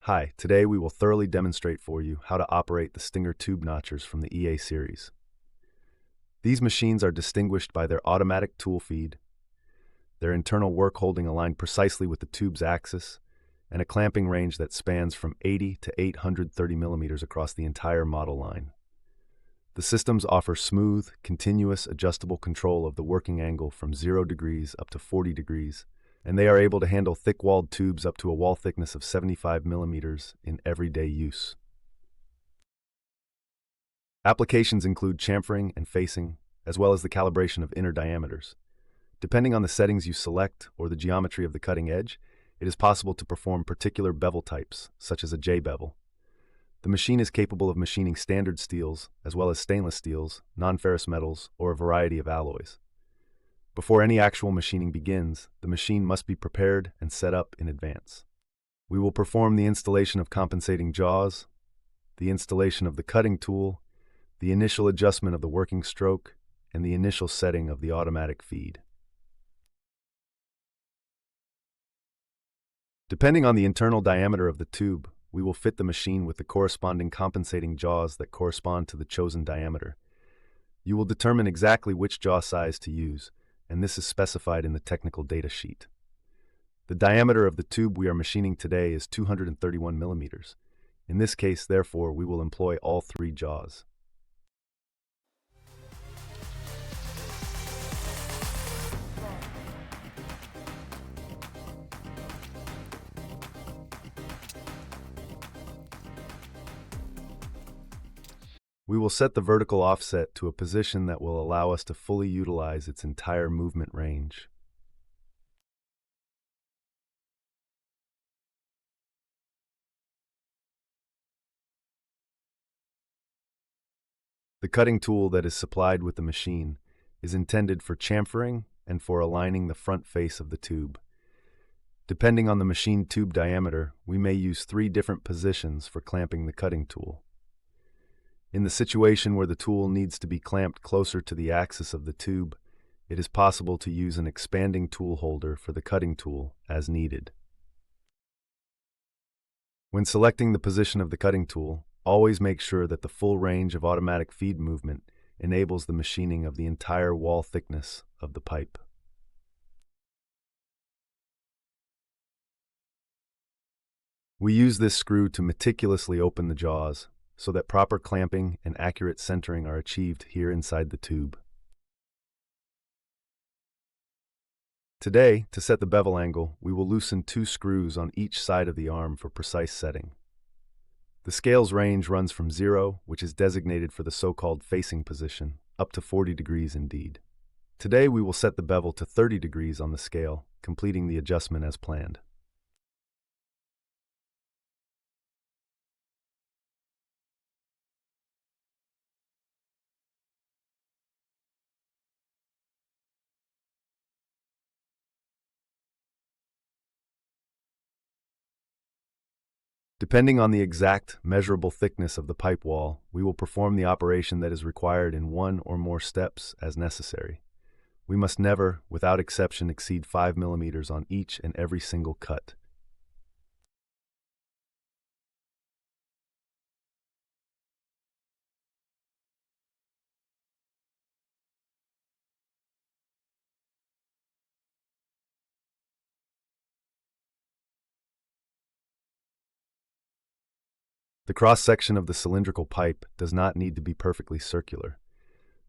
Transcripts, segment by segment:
Hi, today we will thoroughly demonstrate for you how to operate the Stinger tube notchers from the EA series. These machines are distinguished by their automatic tool feed, their internal work holding aligned precisely with the tube's axis, and a clamping range that spans from 80 to 830 millimeters across the entire model line. The systems offer smooth, continuous, adjustable control of the working angle from 0 degrees up to 40 degrees, and they are able to handle thick-walled tubes up to a wall thickness of 75 millimeters in everyday use. Applications include chamfering and facing, as well as the calibration of inner diameters. Depending on the settings you select or the geometry of the cutting edge, it is possible to perform particular bevel types, such as a J-bevel. The machine is capable of machining standard steels, as well as stainless steels, non-ferrous metals, or a variety of alloys. Before any actual machining begins, the machine must be prepared and set up in advance. We will perform the installation of compensating jaws, the installation of the cutting tool, the initial adjustment of the working stroke, and the initial setting of the automatic feed. Depending on the internal diameter of the tube, we will fit the machine with the corresponding compensating jaws that correspond to the chosen diameter. You will determine exactly which jaw size to use, and this is specified in the technical data sheet. The diameter of the tube we are machining today is 231 millimeters. In this case, therefore, we will employ all three jaws. We will set the vertical offset to a position that will allow us to fully utilize its entire movement range. The cutting tool that is supplied with the machine is intended for chamfering and for aligning the front face of the tube. Depending on the machine tube diameter, we may use 3 different positions for clamping the cutting tool. In the situation where the tool needs to be clamped closer to the axis of the tube, it is possible to use an expanding tool holder for the cutting tool as needed. When selecting the position of the cutting tool, always make sure that the full range of automatic feed movement enables the machining of the entire wall thickness of the pipe. We use this screw to meticulously open the jaws, so that proper clamping and accurate centering are achieved here inside the tube. Today, to set the bevel angle, we will loosen 2 screws on each side of the arm for precise setting. The scale's range runs from 0, which is designated for the so-called facing position, up to 40 degrees indeed. Today we will set the bevel to 30 degrees on the scale, completing the adjustment as planned. Depending on the exact, measurable thickness of the pipe wall, we will perform the operation that is required in 1 or more steps as necessary. We must never, without exception, exceed 5 millimeters on each and every single cut. The cross-section of the cylindrical pipe does not need to be perfectly circular.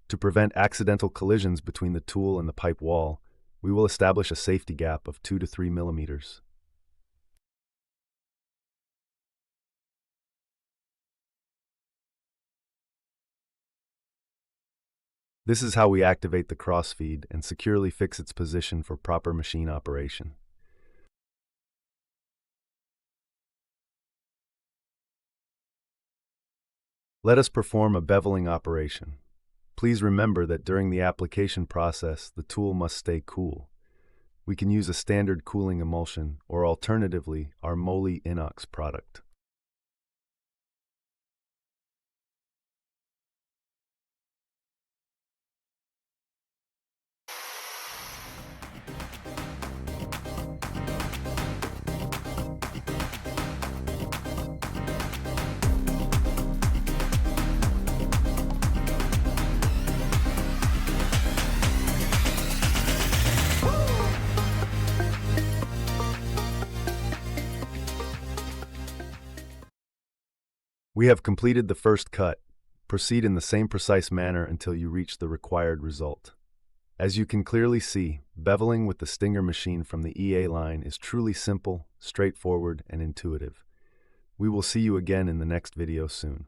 To prevent accidental collisions between the tool and the pipe wall, we will establish a safety gap of 2 to 3 millimeters. This is how we activate the crossfeed and securely fix its position for proper machine operation. Let us perform a beveling operation. Please remember that during the application process, the tool must stay cool. We can use a standard cooling emulsion or alternatively our Moly Inox product. We have completed the first cut. Proceed in the same precise manner until you reach the required result. As you can clearly see, beveling with the Stinger machine from the EA line is truly simple, straightforward, and intuitive. We will see you again in the next video soon.